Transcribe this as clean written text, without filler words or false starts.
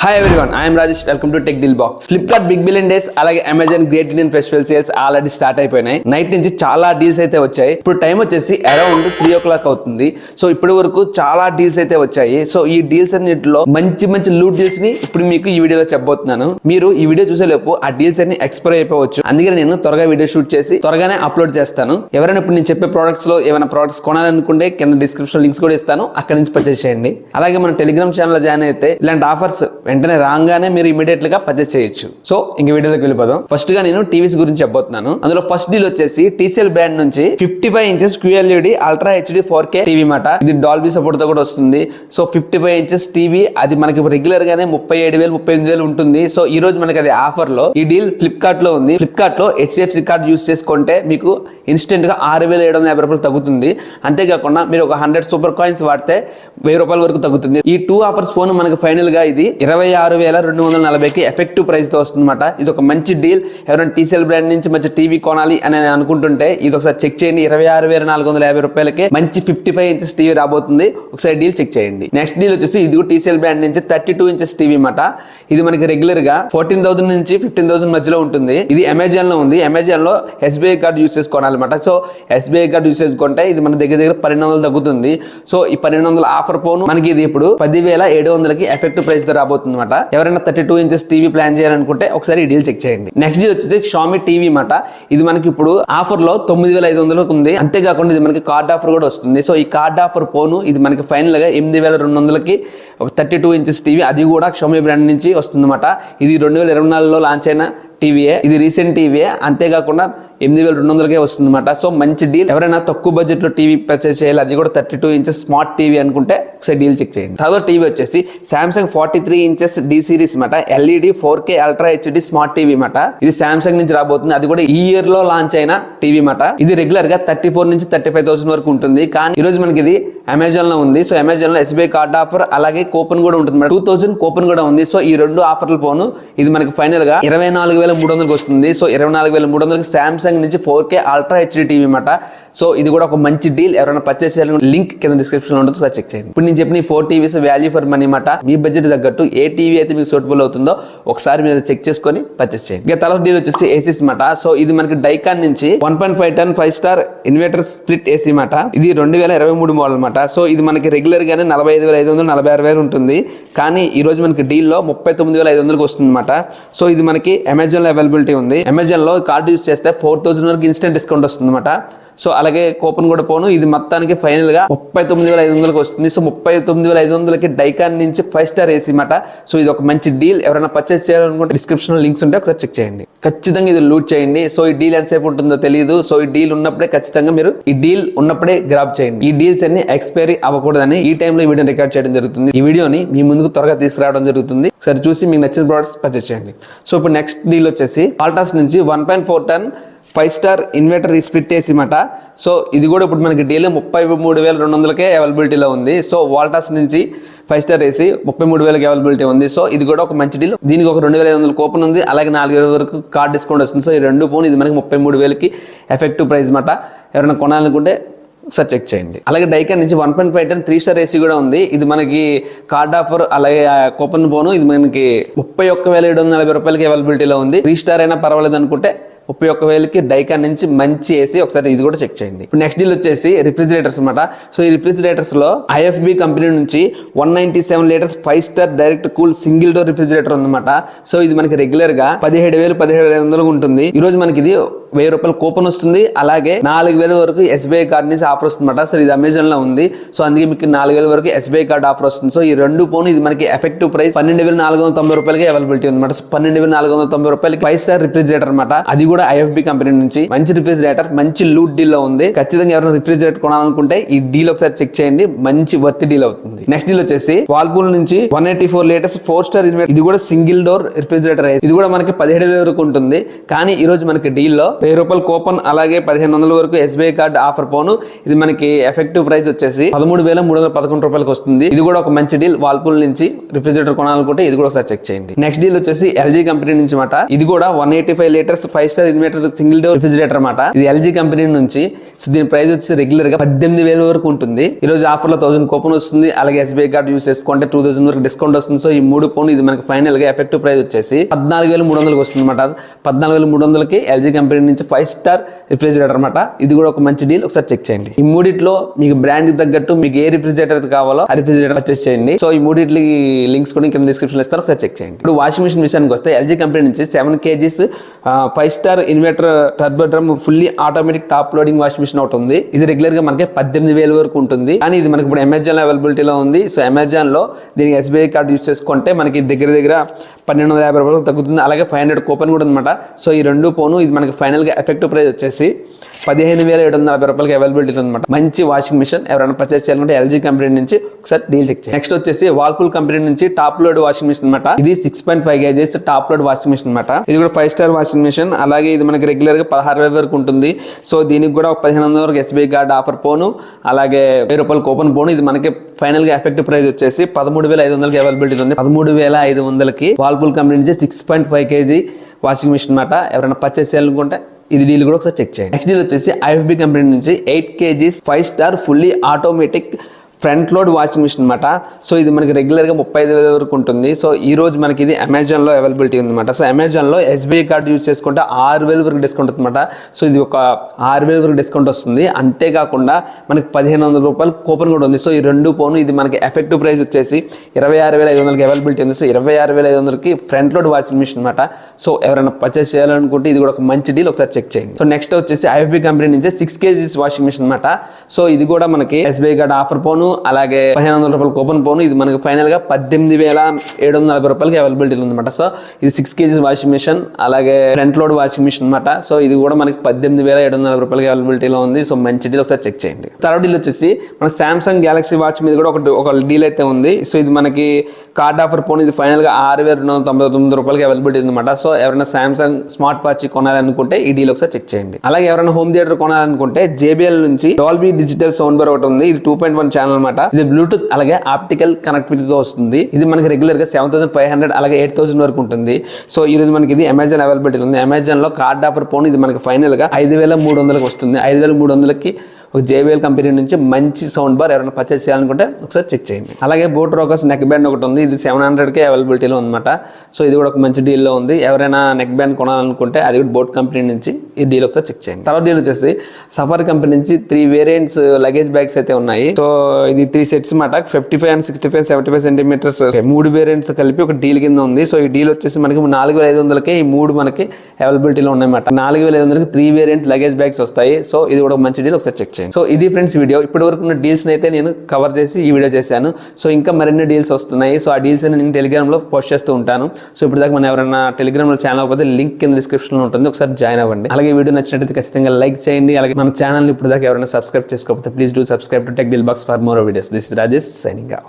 Hi everyone, I am Rajesh. Welcome to Tech Deal Box. Flipkart Big Billion Days అలాగే Amazon great Indian festival sales already start అయిపోయినాయి. Night నుంచి చాలా deals అయితే వచ్చాయి. ఇప్పుడు time వచ్చేసి అరౌండ్ 3 o'clock అవుతుంది. సో ఇప్పటి వరకు చాలా డీల్స్ అయితే వచ్చాయి. సో ఈ డీల్స్ అన్నిటిలో మంచి లూట్ డీల్స్ ని ఇప్పుడు మీకు ఈ వీడియోలో చెప్పబోతున్నాను. మీరు ఈ వీడియో చూసేలోపు ఆ డీల్స్ అన్ని ఎక్స్పైర్ అయిపోవచ్చు. అందుకని నేను త్వరగా వీడియో షూట్ చేసి త్వరగానే అప్లోడ్ చేస్తాను. ఎవరైనా ఇప్పుడు నేను చెప్పే ప్రొడక్ట్స్ లో ఏమైనా ప్రొడక్ట్స్ కొనాలనుకుంటే కింద డిస్క్రిప్షన్ లింక్స్ కూడా ఇస్తాను, అక్కడ నుంచి పర్చేస్ చేయండి. అలాగే మన టెలిగ్రామ్ ఛానల్ జాయిన్ అయితే ఇలాంటి ఆఫర్స్ వెంటనే రాగానే మీరు ఇమీడియట్ గా పర్చేస్ చేయొచ్చు. సో ఇంక వీడియోలోకి వెళ్ళిపోదాం. ఫస్ట్ గా నేను టీవీస్ గురించి చెప్పబోతున్నాను. అందులో ఫస్ట్ డీల్ వచ్చేసి TCL బ్రాండ్ నుంచి 55 inches QLED ultra HD 4K TV మాట. ఇది డాల్బీ సపోర్ట్ తో కూడా వస్తుంది. సో 55 inches టీవీ అది మనకి రెగ్యులర్ గానే 37,000 38,000 ఉంటుంది. సో ఈ రోజు మనకి అది ఆఫర్ లో ఈ డీల్ ఫ్లిప్కార్ట్ లో ఉంది. ఫ్లిప్కార్ట్ లో HDFC కార్డ్ యూస్ చేసుకుంటే మీకు ఇన్స్టెంట్ గా 6,750 రూపాయలు తగ్గుతుంది. అంతేకాకుండా మీరు ఒక 100 సూపర్ కాయిన్స్ వాడితే 1000 రూపాయల వరకు తగ్గుతుంది. ఈ 2 ఆఫర్స్ ఫోన్ మనకి ఫైనల్ గా ఇది 26,240కి ఎఫెక్టివ్ ప్రైస్ తో వస్తుందన్నమాట. ఇది ఒక మంచి డీల్. ఎవరైనా TCL బ్రాండ్ నుంచి మంచి టీవీ కొనాలి అని అనుకుంటుంటే ఇది ఒకసారి చెక్ చేయండి. 26,450 రూపాయలకి మంచి 55 inches టీవీ రాబోతుంది. ఒకసారి డీల్ చెక్ చేయండి. నెక్స్ట్ డీల్ వచ్చేసి ఇది TCL బ్రాండ్ నుంచి 32 inches టీవీ మాట. ఇది మనకి రెగ్యులర్ గా 14,000 నుంచి 15,000 మధ్యలో ఉంటుంది. ఇది అమెజాన్ లో ఉంది. అమెజాన్ లో SBI కార్డ్ యూస్ చేసుకోవాలన్నమాట. సో SBI కార్డ్ యూస్ చేసుకుంటే ఇది మన దగ్గర 1200 తగ్గుతుంది. సో ఈ 1200 ఆఫర్ ఫోన్ మనకి ఇది ఇప్పుడు 10,700కి ఎఫెక్టివ్ ప్రైస్ తో రాబోతుంది అనమాట. ఎవరైనా 32 inches టీవీ ప్లాన్ చేయాలనుకుంటే ఒకసారి ఈ డీల్ చెక్ చేయండి. నెక్స్ట్ డీల్ వచ్చేసి Xiaomi టీవీ మాట. ఇది మనకి ఇప్పుడు ఆఫర్ లో 9,500కి ఉంది. అంతేకాకుండా ఇది మనకి కార్డ్ ఆఫర్ కూడా వస్తుంది. సో ఈ కార్డ్ ఆఫర్ ఫోన్ ఇది మనకి ఫైనల్ గా 8,200కి ఒక 32 inches టీవీ, అది కూడా Xiaomi బ్రాండ్ నుంచి వస్తుంది అనమాట. ఇది 2024లో లాంచ్ అయిన టీవీఏ, ఇది రీసెంట్ టీవీఏ. అంతేకాకుండా 8,200కే వస్తుంది అనమాట. సో మంచి డీల్. ఎవరైనా తక్కువ బడ్జెట్ లో టీవీ పర్చేస్ చేయాలి, అది కూడా 32 inches స్మార్ట్ టీవీ అనుకుంటే ఒకసారి డీల్ చెక్ చేయండి. తర్వాత టీవీ వచ్చేసి Samsung 43 inches D సిరీస్ మాట. LED 4K ultra HD smart TV మాట. ఇది Samsung నుంచి రాబోతుంది. అది కూడా ఈ ఇయర్ లో లాంచ్ అయిన టీవీ మాట. ఇది రెగ్యులర్ గా 34 నుంచి 35,000 వరకు ఉంటుంది. కానీ ఈ రోజు మనకి ఇది అమెజాన్ లో ఉంది. సో అమెజాన్ లో SBI కార్డ్ ఆఫర్ అలాగే కూపన్ కూడా ఉంటుంది. 2000 కూపన్ కూడా ఉంది. సో ఈ రెండు ఆఫర్ల పోను ఇది మనకి ఫైనల్ గా 24,300కి వస్తుంది. సో 24,300కి Samsung నుంచి 4K అల్ట్రా HD టీవీ మాట. సో ఇది కూడా ఒక మంచి డీల్. ఎవరైనా పర్చేస్ చేయాలని లింక్ కింద డిస్క్రిప్షన్ లో ఉంటుంది, చెక్ చేయండి. ఇప్పుడు నేను చెప్పిన 4 టీవీస్ వాల్యూ ఫర్ మనీ మాట. మీ బడ్జెట్ తగ్గట్టు ఏ టీవీ అయితే మీకు సూటబుల్ అవుతుందో ఒకసారి మీరు చెక్ చేసుకొని పర్చేస్ చేయండి. ఇక తర్వాత డీల్ వచ్చేసి ఏసీస్ మాట. సో ఇది మనకి డైకాన్ నుంచి 1.5 ton 5-star inverter split AC మాట. ఇది 2023 మోడల్ మాట. సో ఇది మనకి రెగ్యులర్ గానే 45,500 46,000 ఉంటుంది. కానీ ఈ రోజు మనకి డీల్ లో 39,500కి వస్తుంది మాట. సో ఇది మనకి అమెజాన్ లో అవైలబిలిటీ ఉంది. అమెజాన్ లో కార్డు యూస్ చేస్తే 4,000 వరకు ఇన్స్టెంట్ డిస్కౌంట్ వస్తుంది అనమాట. సో అలాగే కూపన్ కూడా పోను. ఇది మొత్తానికి ఫైనల్ గా 39,500కి వస్తుంది. సో 39,500కి డైకాన్ నుంచి 5-star ఏసీ మాట. సో ఇది ఒక మంచి డీల్. ఎవరైనా పర్చేస్ చేయాలనుకుంటే డిస్క్రిప్షన్ లో లింక్స్ ఉంటే ఒకసారి చెక్ చేయండి. ఖచ్చితంగా ఇది లూట్ చేయండి. సో ఈ డీల్ ఎంతసేపు ఉంటుందో తెలియదు. సో ఈ డీల్ ఉన్నప్పుడే ఖచ్చితంగా మీరు ఈ డీల్ ఉన్నప్పుడే గ్రాబ్ చేయండి. ఈ డీల్స్ అన్ని ఎక్స్పైరీ అవ్వకూడదని ఈ టైంలో ఈ వీడియో రికార్డ్ చేయడం జరుగుతుంది. ఈ వీడియోని మీ ముందుకు త్వరగా తీసుకురావడం జరుగుతుంది. ఒకసారి చూసి మీకు నచ్చిన ప్రొడక్ట్స్ పర్చేస్ చేయండి. సో ఇప్పుడు నెక్స్ట్ డీల్ వచ్చేసి వాల్టాస్ నుంచి 1.4 ton 5-star inverter split AC మాట. సో ఇది కూడా ఇప్పుడు మనకి డీల్ 33,200కే అవైలబిలిటీలో ఉంది. సో వాల్టాస్ నుంచి 5-star ఏసీ 33,000కి అవైలబిలిటీ ఉంది. సో ఇది కూడా ఒక మంచి డీల్. దీనికి ఒక 2,500 కూపన్ ఉంది. అలాగే 4,000 వరకు కార్డ్ డిస్కౌంట్ వస్తుంది. సో ఈ రెండు ఫోన్ ఇది మనకి 33,000కి ఎఫెక్టివ్ ప్రైస్ మాట. ఎవరైనా కొనాలనుకుంటే ఒకసారి చెక్ చేయండి. అలాగే డైకాన్ నుంచి 1.5 ton 3-star ఏసీ కూడా ఉంది. ఇది మనకి కార్డ్ ఆఫర్ అలాగే కూపన్ పోను. ఇది మనకి 31,740 రూపాయలకి అవైలబిలిటీలో ఉంది. 3-star అయినా పర్వాలేదు అనుకుంటే 31,000కి డైకాన్ నుంచి మంచి ఏసీ. ఒకసారి ఇది కూడా చెక్ చేయండి. ఇప్పుడు నెక్స్ట్ డీల్ వచ్చేసి రిఫ్రిజిరేటర్స్ అనమాట. సో ఈ రిఫ్రిజిరేటర్స్ లో IFB కంపెనీ నుంచి 197 liters 5-star direct cool single door refrigerator ఉందన్నమాట. సో ఇది మనకి రెగ్యులర్ గా 17,500 ఉంటుంది. ఈ రోజు మనకి ఇది 1000 రూపాయల కూపన్ వస్తుంది. అలాగే 4,000 వరకు SBI కార్డ్ నుంచి ఆఫర్ వస్తుందన్నమాట. సో ఇది అమెజాన్ లో ఉంది. సో అందుకే మీకు 4,000 వరకు SBI కార్డ్ ఆఫర్ వస్తుంది. సో ఈ రెండు ఫోన్ ఇది మనకి ఎఫెక్టివ్ ప్రైస్ 12,490 రూపాయలకి అవైలబిలిటీ ఉందన్నమాట. సో 12,490 రూపాయలకి 5-star రిఫ్రిజిరేటర్ అనమాట. అది కూడా IFB కంపెనీ నుంచి మంచి రిఫ్రిజిరేటర్, మంచి లూట్ డీల్ లో ఉంది. ఖచ్చితంగా ఎవరైనా రిఫ్రిజిరేటర్ కొనాలనుకుంటే ఈ డీల్ ఒకసారి చెక్ చేయండి. మంచి వర్త్ డీల్ అవుతుంది. నెక్స్ట్ డీల్ వచ్చేసి వాల్పూల్ నుంచి 184 liters 4-star ఇన్వర్టర్. ఇది కూడా సింగిల్ డోర్ రిఫ్రిజిరేటర్. ఇది కూడా మనకి 17,000 వరకు ఉంటుంది. కానీ ఈ రోజు మనకి డీల్ లో రూపాయల కూపన్ అలాగే 1500 వరకు ఎస్బీఐ కార్డ్ ఆఫర్ పోను. ఇది మనకి ఎఫెక్టివ్ ప్రైస్ వచ్చేసి 13,311 రూపాయలకి వస్తుంది. ఇది కూడా ఒక మంచి డీల్. వాల్పూల్ నుంచి రిఫ్రిజిరేటర్ కొనాలనుకుంటే ఇది కూడా ఒకసారి చెక్ చేయండి. నెక్స్ట్ డీల్ వచ్చేసి ఎల్జీ కంపెనీ నుంచి మాట. ఇది కూడా 185 litres 5 star inverter single door refrigerator మాట. ఇది ఎల్జీ కంపెనీ నుంచి. సో దీని ప్రైస్ వచ్చి రెగ్యులర్ గా 18,000 వరకు ఉంటుంది. ఈ రోజు ఆఫర్ లో 1000 కూపన్ వస్తుంది. అలాగే ఎస్బీఐ కార్డ్ యూస్ చేసుకుంటే 2000 వరకు డిస్కౌంట్ వస్తుంది. సో ఈ 3 పోను ఇది మనకి ఫైనల్ గా ఎఫెక్టివ్ ప్రైస్ వచ్చేసి 14,300 వస్తుంది అనమాట. 14,300కి ఎల్జీ కంపెనీ నుంచి 5 స్టార్ రిఫ్రిజిరేటర్ అనమాట. ఇది కూడా ఒక మంచి డీల్. ఒకసారి చెక్ చేయండి. ఈ మూడిట్లో మీకు బ్రాండ్ తగ్గట్టు మీకు ఏ రిఫ్రిజిరేటర్ కావాలో ఆ రిఫ్రిజిరేటర్ పర్చేస్ చేయండి. సో ఈ మూడిట్లకి లింక్స్ కూడా కింద డిస్క్రిప్షన్ ఇస్తారు. ఒకసారి చెక్ చేయండి. ఇప్పుడు వాషింగ్ మిషన్ విషయానికి వస్తే ఎల్జీ కంపెనీ నుంచి 7 kgs 5 star inverter turbo drum fully automatic top loading washing machine ఒకటి ఉంది. ఇది రెగ్యులర్ గా మనకి 18,000 వరకు ఉంటుంది. కానీ ఇది మనకి ఇప్పుడు అమెజాన్ లో అవైలబిలిటీలో ఉంది. సో అమెజాన్ లో దీనికి ఎస్బీఐ కార్డ్ యూస్ చేసుకుంటే మనకి దగ్గర 1250 రూపాయలు తగ్గుతుంది. అలాగే 500 కూపన్ కూడా అనమాట. సో ఈ 2 పోను ఇది మనకి ఫైనల్ గా ఎఫెక్టివ్ ప్రైస్ వచ్చేసి 15,740 రూపాయలకి అవైలబిలిటీ అనమాట. మంచి వాషింగ్ మిషన్. ఎవరైనా పర్చేస్ చేయాలంటే ఎల్జీ కంపెనీ నుంచి ఒకసారి డీల్ చెక్ చేయండి. నెక్స్ట్ వచ్చేసి వాల్పూల్ కంపెనీ నుంచి టాప్ లోడ్ వాషింగ్ మిషన్ అనమాట. ఇది 6.5 kgs top load washing machine అనమాట. ఇది కూడా 5 స్టార్ వాషింగ్ మిషన్. అలాగే ఇది మనకి రెగ్యులర్ గా 16,000 వరకు ఉంటుంది. సో దీనికి కూడా 1500 వరకు ఎస్బీఐ కార్డ్ ఆఫర్ పోను అలాగే 1000 రూపాయల కూపన్ పోను. ఇది మనకి ఫైనల్ గా ఎఫెక్టివ్ ప్రైస్ వచ్చేసి 13,500కి అవైలబిలిటీ ఉంది. 13,500కి వాల్పూల్ కంపెనీ నుంచి 6.5 kg వాషింగ్ మిషన్ అనమాట. ఎవరైనా పర్చేస్ చేయాలనుకుంటే ఇది డీల్ కూడా ఒకసారి చెక్ చేయండి. నెక్స్ట్ డీల్ వచ్చేసి ఐఎఫ్బి కంపెనీ నుంచి 8 kgs 5 star fully automatic front load washing machine అనమాట. సో ఇది మనకి రెగ్యులర్గా 35,000 వరకు ఉంటుంది. సో ఈ రోజు మనకి ఇది అమెజాన్లో అవైలబిలిటీ ఉందన్నమాట. సో అమెజాన్లో ఎస్బీఐ కార్డు యూజ్ చేసుకుంటే 6,000 వరకు డిస్కౌంట్ అనమాట. సో ఇది ఒక 6,000 వరకు డిస్కౌంట్ వస్తుంది. అంతేకాకుండా మనకి 1,500 రూపాయలు కూపన్ కూడా ఉంది. సో ఈ 2 పోను ఇది మనకి ఎఫెక్టివ్ ప్రైస్ వచ్చేసి 26,500కి అవైలబిలిటీ ఉంది. సో 26,500కి ఫ్రంట్ లోడ్ వాషింగ్ మిషన్ అనమాట. సో ఎవరైనా పర్చేస్ చేయాలనుకుంటే ఇది కూడా ఒక మంచి డీల్. ఒకసారి చెక్ చేయండి. సో నెక్స్ట్ వచ్చేసి ఐఎఫ్బి కంపెనీ నుంచి 6 kgs వాషింగ్ మిషన్ అనమాట. సో ఇది కూడా మనకి ఎస్బీఐ కార్డ్ ఆఫర్ పోను అలాగే 1,500 రూపాయలు కూపన్ పోను. ఇది మనకి ఫైనల్ గా 18,740 రూపాయలకి అవైలబిలిటీ ఉందన్నమాట. సో ఇది 6 kgs వాషింగ్ మిషన్ అలాగే ఫ్రంట్ లోడ్ వాషింగ్ మిషన్ అనమాట. సో ఇది కూడా మనకి 18,740 రూపాయలకి అవైలబిలిటీలో ఉంది. సో మంచి డీల్. ఒకసారి చెక్ చేయండి. థర్డ్ డీల్ వచ్చేసి మన సామ్సంగ్ గ్యాలక్సీ వాచ్ మీద కూడా ఒక డీల్ అయితే ఉంది. సో ఇది మనకి కార్డ్ ఆఫర్ పోను. ఇది ఫైనల్ గా 6,299 రూపాయలకి అవైలబిలిటీ ఉందన్నమాట. సో ఎవరైనా సామ్సంగ్ స్మార్ట్ వాచ్ కొనాలనుకుంటే ఈ డీల్ ఒకసారి చెక్ చేయండి. అలాగే ఎవరైనా హోమ్ థియేటర్ కొనాలనుకుంటే జేబీఎల్ నుంచి డాల్బీ డిజిటల్ సౌండ్ బార్ ఒకటి ఉంది. ఇది 2.1 ఛానల్ అనమాట. ఇది బ్లూటూత్ అలాగే ఆప్టికల్ కనెక్టివిటీతో వస్తుంది. ఇది మనకి రెగ్యులర్ గా 7,500 అలాగే 8,000 వరకు ఉంటుంది. సో ఈ రోజు మనకి ఇది అమెజాన్ అవైలబిలిటీ ఉంది. అమెజాన్ లో కార్డ్ ఆఫర్ పోను ఇది మనకి ఫైనల్ గా 5,300కి వస్తుంది. 5,300కి ఒక జేబీఎల్ కంపెనీ నుంచి మంచి సౌండ్ బార్ ఎవరైనా పర్చేస్ చేయాలనుకుంటే ఒకసారి చెక్ చేయండి. అలాగే బోట్ రోకర్స్ నెక్ బ్యాండ్ ఒకటి ఉంది. ఇది 700కే అవైలబిలిటీలో ఉందన్నమాట. సో ఇది కూడా ఒక మంచి డీల్లో ఉంది. ఎవరైనా నెక్ బ్యాండ్ కొనాలనుకుంటే అది కూడా బోట్ కంపెనీ నుంచి ఈ డీల్ ఒకసారి చెక్ చేయండి. తర్వాత డీల్ వచ్చేసి సఫారీ కంపెనీ నుంచి 3 వేరియంట్స్ లగేజ్ బ్యాగ్స్ అయితే ఉన్నాయి. సో ఇది 3 సెట్స్ మాట. 55 and 65 75 సెంటీమీటర్స్ 3 వేరియంట్స్ కలిపి ఒక డీల్ కింద ఉంది. సో ఈ డీల్ వచ్చేసి మనకి 4,500కే ఈ 3 మనకి అవైలబిలిటీలో ఉన్నాయన్నమాట. 4,500కి 3 వేరియంట్స్ లగేజ్ బ్యాగ్స్ వస్తాయి. సో ఇది కూడా ఒక మంచి డీల్. ఒకసారి చెక్ చేయండి. సో ఇది ఫ్రెండ్స్ వీడియో. ఇప్పటి వరకు ఉన్న డీల్స్ అయితే నేను కవర్ చేసి ఈ వీడియో చేశాను. సో ఇంకా మరిన్ని డీల్స్ వస్తున్నాయి. సో ఆ డీల్స్ నేను టెలిగ్రామ్ లో పోస్ట్ చేస్తూ ఉంటాను. సో ఇప్పుడు దాకా మనం ఎవరైనా టెలిగ్రామ్ లో ఛానల్ అవ్వకపోతే లింక్ కింద డిస్క్రిప్షన్ లో ఉంటుంది. ఒకసారి జాయిన్ అవ్వండి. అలాగే వీడియో నచ్చినట్లయితే ఖచ్చితంగా లైక్ చేయండి. అలాగే మన ఛానల్ ఇప్పుడు దాకా ఎవరైనా సబ్స్క్రైబ్ చేసుకోకపోతే please do subscribe to tech deal box for more videos. This is Rajesh signing off.